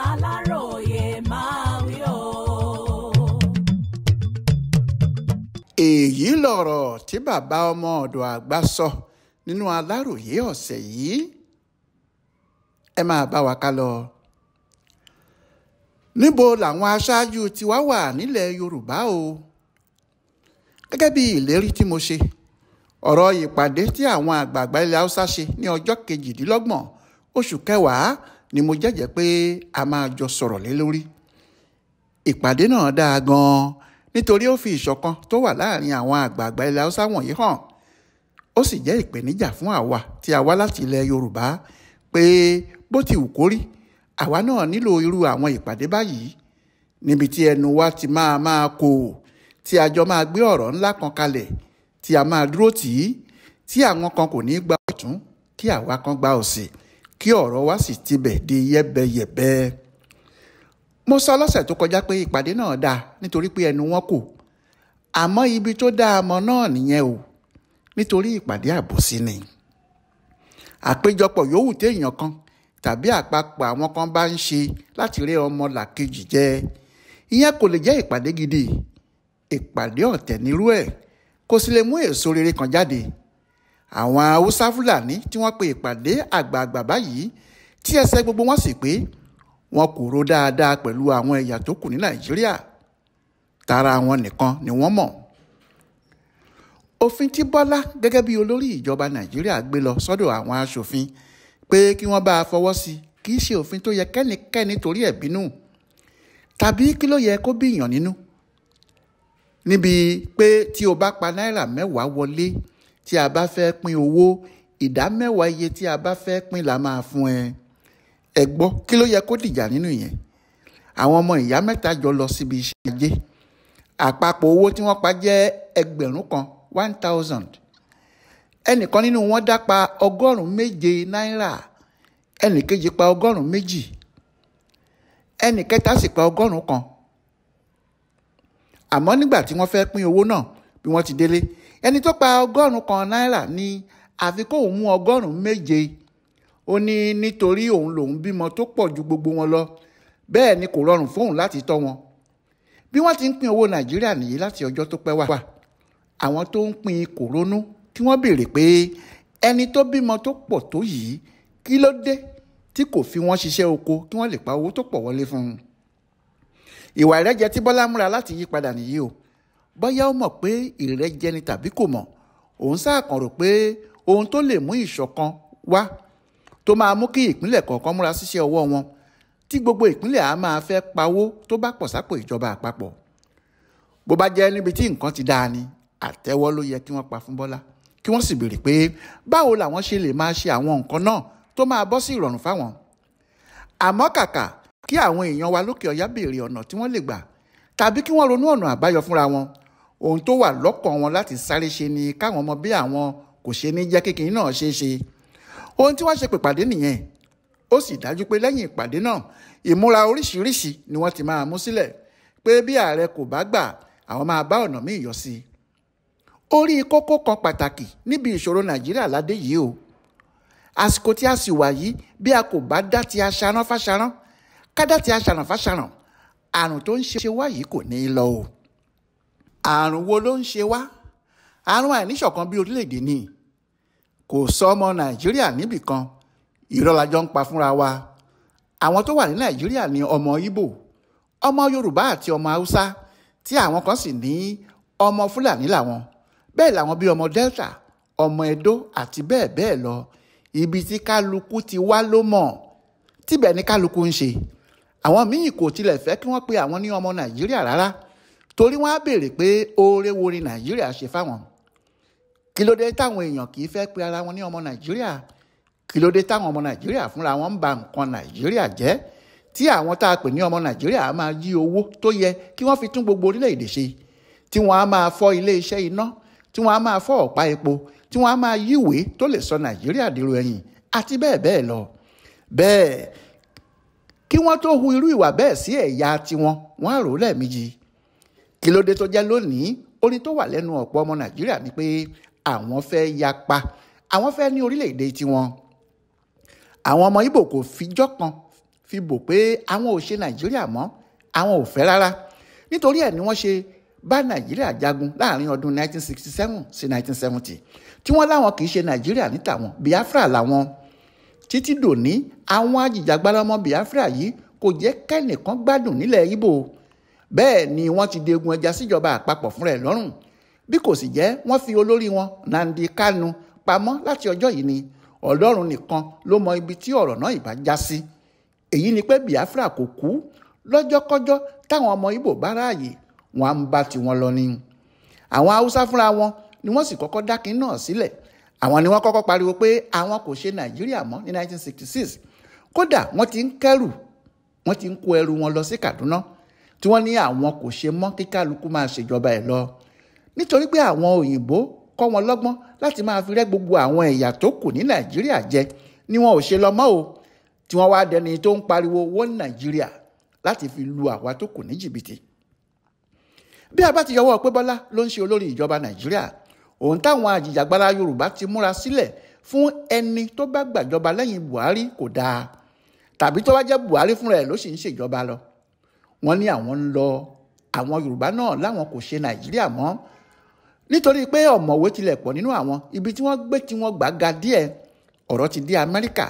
Aláròyé máa wí o. èyí lọ̀rọ̀ tí bàbá ọmọ ọ̀dọ̀ àgbà sọ nínú Aláròyé ọ̀sẹ̀ yìí. Ẹ máa bá wa ká lọ. Níbo làwọn aṣáájú tiwa wà nílẹ̀ Yorùbá o? Gẹ́gẹ́ bí ìlérí tí mo ṣe, ọ̀rọ̀ ìpàdé tí àwọn àgbààgbà ilẹ̀ Haúsá ṣe ní ọjọ́ 28 oṣù kẹwàá ni mo jẹ́jẹ́ pé a máa jọ sọ̀rọ̀ lé lórí. Ìpàdé náà dáa gan-an nítorí ó fi ìṣọ̀kan tó wà láàrin àwọn àgbààgbà ilẹ̀ Haúsá wọ̀nyí hàn. Ó sì jẹ́ ìpèníjà fún àwa tí a wá láti ilẹ̀ Yorùbá pé bó ti wù kó rí, àwa náà nílò irú àwọn ìpàdé báyìí níbi tí ẹnu wa ti máa kò, tí a jọ máa gbé ọ̀rọ̀ ńlá kan kalẹ̀ tí a máa dúró tì í, tí àwọn kan kò ní gba ọ̀tún kí àwa kan gba òsì, kí ọ̀rọ̀ wa sì tibẹ̀ di yẹ́bẹyẹ̀bẹ. Mo sọ lọ́sẹ̀ tó kọjá pé ìpàdé náà dáa nítorí pé ẹnu wọn kò, àmọ́ ibi tó dáa mọ́ náà nìyẹn o, nítorí ìpàdé àbòsí ni. Àpéjọpọ̀ yòówù téèyàn kan tàbí àpapọ̀ àwọn kan bá ń ṣe láti rẹ́ ọmọ làkejì jẹ, ìyẹn kò lè jẹ́ ìpàdé gidi. Ìpàdé ọ̀tẹ̀ nírú ẹ̀ kò sì lè mú èso rere kan jáde. Àwọn Haúsá Fúlàní tí wọ́n pe ìpàdé àgbààgbà báyìí tí ẹsẹ̀ gbogbo wọn sì pé wọn kò ro dáadáa pẹ̀lú àwọn ẹ̀yà tó kù ní Nàìjíríà. Tara wọn nìkan ni wọ́n mọ̀. Òfin tí Bọ́lá gẹ́gẹ́ bí olórí ìjọba Nàìjíríà gbé lọ sọ́dọ̀ àwọn aṣòfin pé kí wọ́n bá a fọwọ́ sí kì í ṣe òfin tó yẹ kẹ́nikẹ́ni torí ẹ̀ bínú, tàbí kí ló yẹ kó bíyàn nínú. Níbi pé tí o bá pa náírà 10 wọlé, tí a bá fẹ́ pín owó, ìdá 10 iye tí a bá fẹ́ pín la máa fún ẹ. Ẹ gbọ́ kí ló yẹ kó dìjà nínú ìyẹn? Àwọn ọmọ ìyá mẹ́ta jọ lọ síbi iṣẹ́ ajé. Àpapọ̀ owó tí wọ́n pa jẹ́ 1000. Ẹnìkan nínú wọn dá pa 7 náírà, ẹnìkejì pa 200, ẹnìkẹta sì pa 100. Àmọ́ nígbà tí wọ́n fẹ́ pín owó náà, bí wọ́n ti délé, ẹni tó pa 100 náírà ní àfi kóun mú 7. Ó ní nítorí òun lòun bímọ tó pọ̀ ju gbogbo wọn lọ, bẹ́ẹ̀ ni kò rọrùn fóun láti tọ́ wọn. Bí wọ́n ti ń pín owó Nàìjíríà nìyí láti ọjọ́ tó pẹ́ wá. Àwọn tó ń pín kò ronú kí wọ́n béèrè pé ẹni tó bímọ tó pọ̀ tó yìí kí ló dé tí kò fi wọ́n ṣiṣẹ́ oko kí wọ́n lè pa owó tó pọ̀ wọlé fún un. Ìwà ìrẹ́jẹ tí Bọ́lá múra láti yí padà nìyí o. Bóyá ó mọ̀ pé ìrẹ́jẹ ni tàbí kò mọ̀, òun sáà kàn rò pé ohun tó lè mú ìṣọ̀kan wá, tó máa mú kí ìpínlẹ̀ kọ̀ọ̀kan múra síṣẹ́ ọwọ́ wọn, tí gbogbo ìpínlẹ̀ á máa fẹ́ pawó tó bá pọ̀ sápò ìjọba àpapọ̀. Bó bá jẹ́ níbi tí nǹkan ti dáa ni, àtẹ́wọ́ ló yẹ kí wọ́n pa fún Bọ́lá, kí wọ́n sì béèrè pé báwo làwọn ṣe lè máa ṣe àwọn nǹkan náà tó máa bọ́ sí ìrọ̀rùn fáwọn. Àmọ́ kàkà kí àwọn èèyàn wa lókè ọ̀yá béèrè ọ̀nà tí wọ́n lè gbà, tàbí kí wọ́n ronú ọ̀nà àbáyọ fúnra wọn, ohun tó wà lọ́kàn wọn láti sáré ṣe ni káwọn ọmọ bí àwọn kò ṣe ní jẹ́ kékeré náà ṣe é ṣe. Ohun tí wọ́n ṣe pèpàdé nìyẹn. Ó sì dájú pé lẹ́yìn ìpàdé náà, ìmúra oríṣiríṣi ni wọ́n ti máa mú sílẹ̀ pé bí ààrẹ kò bá gbà, àwọn máa bá ọ̀nà míì yọ sí i. Orí kókó kan pàtàkì níbi ìṣòro Nàìjíríà ládé yìí o. Àsìkò tí a sì wà yìí, bí a kò bá dá ti aṣaran fáṣaran, ká dá ti aṣaran fáṣaran, àrùn tó ń ṣe wá yìí kò ní í lọ o. Àrùn wo ló ń ṣe wá? Àrùn àìníṣọ̀kan bí orílẹ̀-èdè ni. Kò sọ ọmọ Nàìjíríà níbì kan, irọ́ la jọ ń pa fúnra wa. Àwọn tó wà ní Nàìjíríà ni ọmọ Ìgbò, ọmọ Yorùbá àti ọmọ Haúsá, tí àwọn kan sì ní ọmọ Fúlàní làwọn. Bẹ́ẹ̀ làwọn bí ọmọ Delta, ọmọ Edo àti bẹ́ẹ̀ bẹ́ẹ̀ lọ. Ibi tí kálukú ti wá ló mọ̀, tíbẹ̀ ni kálukú ń ṣe. Àwọn míì kò tilẹ̀ fẹ́ kí wọ́n pe àwọn ní ọmọ Nàìjíríà rárá, torí wọ́n á béèrè pé oore wo ni Nàìjíríà ṣe fáwọn. Kí ló dé táwọn èèyàn kì í fẹ́ pe ara wọn ní ọmọ Nàìjíríà? Kí ló dé táwọn ọmọ Nàìjíríà fúnra wọn ń ba nǹkan Nàìjíríà jẹ́, tí àwọn tá a pè ní ọmọ Nàìjíríà á máa jí owó tó yẹ kí wọ́n fi tún gbogbo orílẹ̀-èdè ṣe, tí wọ́n á máa fọ́ ilé iṣẹ́ iná, tí wọ́n á máa fọ́ ọ̀pá epo, tí wọ́n á máa yíwèé tó lè sọ Nàìjíríà dèrò ẹ̀yìn àti bẹ́ẹ̀ bẹ́ẹ̀ lọ. Bẹ́ẹ̀ kí wọ́n tó hu irú ìwà bẹ́ẹ̀ sí ẹ̀yà tiwọn, wọ́n á rò ó lẹ́ẹ̀mejì. Kí ló dé tó jẹ́ lónìí orin tó wà lẹ́nu ọ̀pọ̀ ọmọ Nàìjíríà ni pé àwọn fẹ́ yapa, àwọn fẹ́ ní orílẹ̀-èdè tiwọn. Àwọn ọmọ Ìgbò kò fijọ́ kan fi bò pé àwọn ò ṣe Nàìjíríà mọ́, àwọn ò fẹ́ rárá. Nítorí ẹ̀ ni wọ́n ṣe bá Nàìjíríà jagun láàrin ọdún 1967 sí 1970 tí wọ́n láwọn kì í ṣe Nàìjíríà ní tàwọn, Biafra làwọn. Títí dòní àwọn ajìjàgbara ọmọ Biafra yìí kò jẹ́ kẹ́nìkan gbádùn nílẹ̀ Ìgbò. Bẹ́ẹ̀ ni wọ́n ti degun ẹja síjọba àpapọ̀ fúnra ẹ̀ lọ́rùn. Bí kò sì jẹ́ wọ́n fi olórí wọn Nnamdi Kanu pamọ́ láti ọjọ́ yìí ni Ọlọ́run nìkan ló mọ ibi tí ọ̀rọ̀ náà ìbá já sí. Èyí ni pé Biafra kò kú. Lọ́jọ́kọ́jọ́ táwọn ọmọ Ìgbò bá ráàyè wọn á ń bá tiwọn lọ ni. Àwọn Haúsá fúnra wọn ni wọ́n sì kọ́kọ́ dákin náà sílẹ̀. Àwọn ni wọ́n kọ́kọ́ pariwo pé àwọn kò ṣe Nàìjíríà mọ́ ní 1966. Kódà wọ́n ti ń kẹ́rù, wọ́n ti ń kó ẹrù wọn lọ sí Kaduna tí wọ́n ní àwọn kò ṣe mọ́ kí kálukú máa ṣèjọba ẹ̀ lọ. Nítorí pé àwọn òyìnbó kọ́ wọn lọ́gbọ́n láti máa fi rẹ́ gbogbo àwọn ẹ̀yà tó kù ní Nàìjíríà jẹ ni wọn ò ṣe lọ mọ́ o, tí wọ́n wá dẹni tó ń pariwo wọ́n Nàìjíríà láti fi lu àwa tó kù ní jìbìtì. Bí a bá ti yọwọ́ pé Bọ́lá ló ń ṣe olórí ìjọba Nàìjíríà, òun táwọn àjìjàgbara Yorùbá ti múra sílẹ̀ fún ẹni tó bá gbàjọba lẹ́yìn Buhari kò dáa, tàbí tó bá jẹ́ Buhari fúnra ẹ̀ ló sì ń ṣèjọba lọ. Wọ́n ní àwọn ń lọ, àwọn Yorùbá náà láwọn kò ṣe Nàìjíríà mọ́ nítorí pé ọ̀mọ̀wé tilẹ̀ pọ̀ nínú àwọn, ibi tí wọ́n gbé tí wọ́n gbà ga díẹ̀. Ọ̀rọ̀ ti dé Amẹ́ríkà,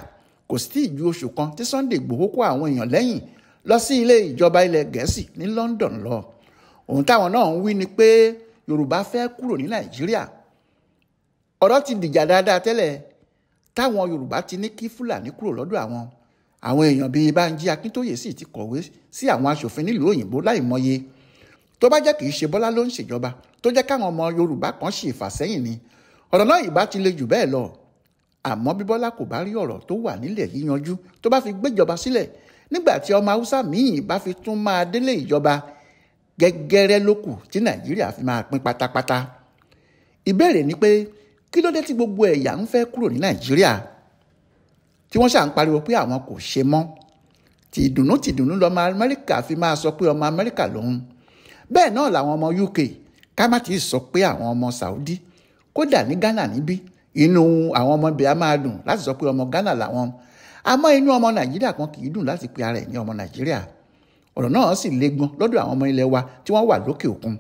kò sí ju oṣù kan tí Sunday Igboho kó àwọn èèyàn lẹ́yìn lọ sí ilé ìjọba ilẹ̀ Gẹ̀ẹ́sì ní London lọ. Ohun táwọn náà ń wí ni pé Yorùbá fẹ́ kúrò ní Nàìjíríà. Ọ̀rọ̀ ti dìjà dáadáa tẹ́lẹ̀ táwọn Yorùbá ti ní kí Fúlàní kúrò lọ́dọ̀ àwọn. Àwọn èèyàn bíi Bánjí Akíntóyè sì ti kọ̀wé sí àwọn aṣòfin nílùú òyìnbó láìmọye. Tó bá jẹ́ kì í ṣe Bọ́lá ló ń ṣèjọba tó jẹ́ káwọn ọmọ Yorùbá kan ṣe ìfàsẹ́yìn ni, ọ̀rọ̀ náà ìbá ti le jù bẹ́ẹ̀ lọ. Àmọ́ bí Bọ́lá kò bá rí ọ̀rọ̀ tó wà nílẹ̀ yìí yanjú tó bá fi gbéjọba sílẹ̀, nígbà tí ọmọ Haúsá míì bá fi tún máa délé ìjọba, gẹ́gẹ́rẹ́ ló kù tí Nàìjíríà fi máa pín pátápátá. Ìbéèrè ni pé kí ló dé tí gbogbo ẹ̀yà ń fẹ́ kúrò ní Nàìjíríà tí wọ́n ṣà ń pariwo pé àwọn kò ṣe mọ́? Tìdùnnú lọmọ Amẹ́ríkà fi máa sọ pé ọmọ Amẹ́ríkà lòun. Bẹ́ẹ̀ náà làwọn ọmọ UK, ká má ti sọ pé àwọn ọmọ Saudi. Kódà ní Ghana níbí, inú àwọn ọmọ ibẹ̀ á máa dùn láti sọ pé ọmọ Ghana làwọn. Àmọ́ inú ọmọ Nàìjíríà kan kì í dùn láti pe ara ẹ̀ ní ọmọ Nàìjíríà. Ọ̀rọ̀ náà sì le gan lọ́dọ̀ àwọn ọmọ ilẹ̀ wa tí wọ́n wà lókè òkun.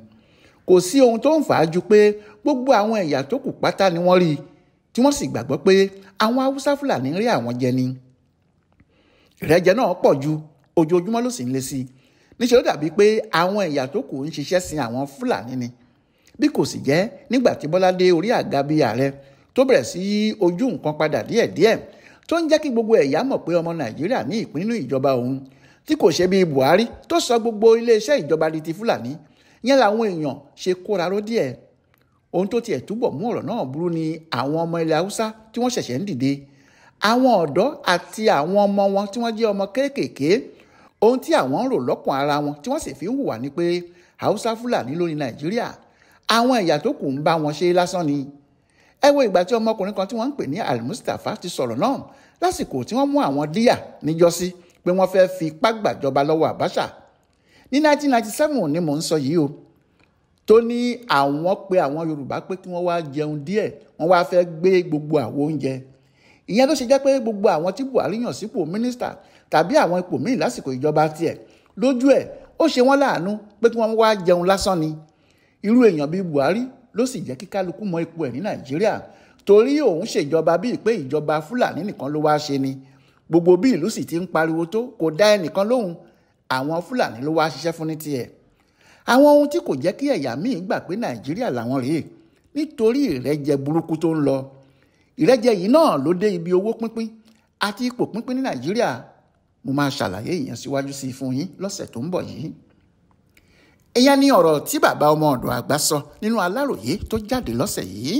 Kò sí ohun tó ń fà á ju pé gbogbo àwọn ẹ̀yà tó kù pátá ni wọ́n rí, tí wọ́n sì gbàgbọ́ pé àwọn Haúsá Fúlàní rí àwọn jẹ ni. Ìrẹ́jẹ náà pọ̀ ju, ojoojúmọ́ ló sì ń le sí i. Níṣẹ́ ló dàbí pé àwọn ẹ̀yà tó kù ń ṣiṣẹ́ sin àwọn Fúlàní ni. Bí kò sì jẹ́ nígbà tí Bọ́lá dé orí àga bíi ààrẹ tó bẹ̀rẹ̀ sí ojú nǹkan padà díẹ̀díẹ̀, tó ń jẹ́ kí gbogbo ẹ̀yà mọ̀ pé ọmọ Nàìjíríà ní ìpín nínú ìjọba òun, tí kò ṣe bíi Buhari tó sọ gbogbo iléeṣẹ́ ìjọba di ti Fúlàní, yẹn làwọn èèyàn ṣe kóra ró díẹ̀. Ohun tó tiẹ̀ túbọ̀ mú ọ̀rọ̀ náà burú ni àwọn ọmọ ilẹ̀ Haúsá tí wọ́n ṣẹ̀ṣẹ̀ ń dìde, àwọn ọ̀dọ́ àti àwọn ọmọ wọn tí wọ́n jẹ́ ọmọ kéékèèké. Ohun tí àwọn ń rò lọ́kàn ara wọn tí wọ́n sì fi ń hùwà ni pé Haúsá Fúlàní ló ní Nàìjíríà, àwọn ẹ̀yà tó kù ń bá wọn ṣe lásán ni. Ẹ wo ìgbà tí ọmọkùnrin kan tí wọ́n ń pè ní Al-Mustapha ti sọ̀rọ̀ náà lásìkò tí wọ́n mú àwọn díyà níjọ́sí pé wọ́n fẹ́ fi ipá gbàjọba lọ́wọ́ Abacha. Ní 1997 ni mò ń sọ yìí o, tó ní àwọn pé àwọn Yorùbá pé kí wọ́n wá jẹun díẹ̀, wọ́n wá fẹ́ gbé gbogbo àwo oúnjẹ. Ìyẹn ló ṣe jẹ́ pé gbogbo àwọn tí Buhari yàn sípò mínísítà tàbí àwọn ipò míì lásìkò ìjọba tiẹ̀, lójú ẹ̀ ó ṣe wọ́n láàánú pé kí wọ́n wá jẹun lásán ni. Irú èèyàn bíi Buhari ló sì jẹ́ kí kálukú mọ ipò ẹ̀ ní Nàìjíríà, torí òun ṣèjọba bíi pé ìjọba Fúlàní nìkan ló wá ṣe ni. Gbogbo bí ìlú sì ti ń pariwo tó kò dá ẹnìkan lóhùn, àwọn Fúlàní ló wá ṣiṣẹ́ fún ní tiẹ̀. Àwọn ohun tí kò jẹ́ kí ẹ̀yà míì gbà pé Nàìjíríà làwọn rèé nítorí ìrẹ́jẹ burúkú tó ń lọ. Ìrẹ́jẹ yìí náà ló dé ibi owó pínpín àti ipò pínpín ní Nàìjíríà. Mo máa ṣàlàyé ìyẹn síwájú sí i fún yín lọ́sẹ̀ tó ń bọ̀ yìí. Ìyẹn ni ọ̀rọ̀ tí bàbá ọmọ ọ̀dọ̀ àgbà sọ nínú Aláròyé tó jáde lọ́sẹ̀ yìí.